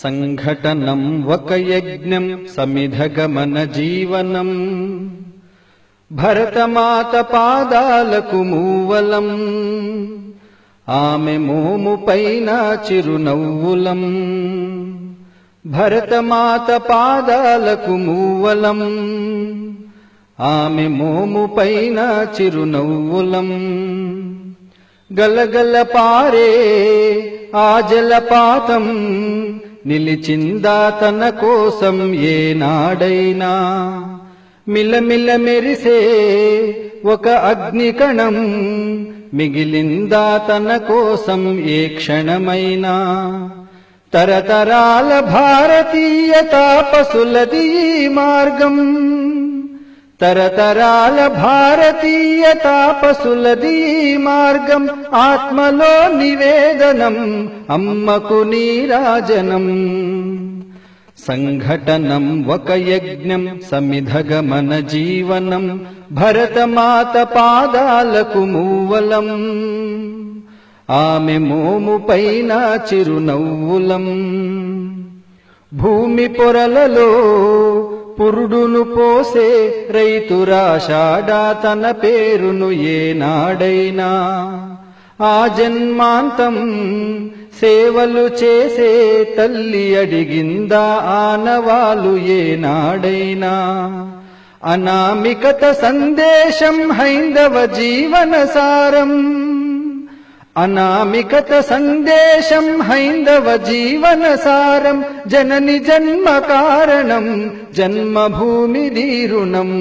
సంఘటనం ఒక యజ్ఞం సమిధగమన జీవనం భరతమాత పాదాలకు మూవలం ఆమె మోము పైన చిరునవ్వులం భరతమాత పాదాలకు మూవలం ఆమె మోము పైన చిరునవ్వులం గలగల పారే ఆ జలపాతం నిలిచిందా తన కోసం ఏనాడైనా మిలమిల మెరిసే ఒక అగ్నికణం మిగిలిందా తన కోసం ఏ క్షణమైనా తరతరాల భారతీయ తాపసులది ఈ మార్గం తరతరాల భారతీయ తాపసులది ఈ మార్గం ఆత్మలో నివేదనం అమ్మకు నీరాజనం సంఘటనం ఒక యజ్ఞం సమిధగమన జీవనం భరతమాత పాదాలకు మూవలం ఆమె మోము పైన చిరునవ్వులం భూమి పొరలలో పురుడును పోసే రైతురాషాఢా తన పేరును ఏనాడైనా ఆ జన్మాంతం సేవలు చేసే తల్లి అడిగిందా ఆనవాలు ఏనాడైనా అనామికత సందేశం హైందవ జీవన సారం అనామికత సందేశం హైందవ జీవన సారం జనని జన్మ కారణం జన్మభూమి దీరుణం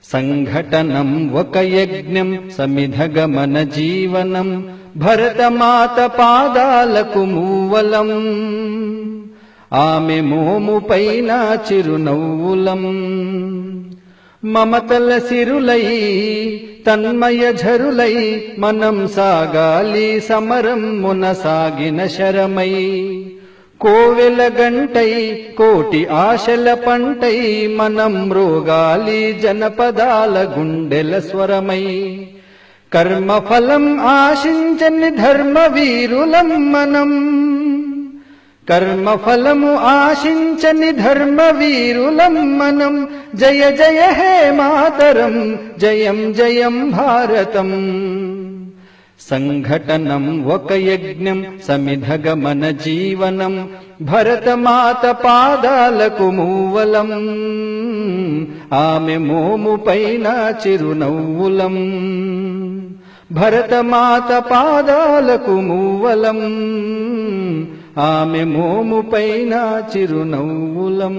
సంఘటనం ఒక యజ్ఞం సమిధగమన జీవనం భరతమాత పాదాలకు మూవలం ఆమె మోము పైన చిరునవ్వులం మమతల సిరులై తన్మయ ఝరులై మనం సాగాలి సమరం మునసాగిన శరమై కోవెల గంటై కోటి ఆశల పంటై మనం మ్రోగాలి జనపదాల గుండెల స్వరమై కర్మఫలం ఆశించని ధర్మవీరులం మనం కర్మఫలము ఆశించని ధర్మవీరులం మనం జయ జయ హే మాతరం జయం జయం భారతం సంఘటనం ఒక యజ్ఞం సమిధగమన జీవనం భరతమాత పాదాలకు మూవలం ఆమె మోము పైన చిరునవ్వులం భరతమాత పాదాలకు మూవలం ఆమె మోము పైన చిరునవ్వులం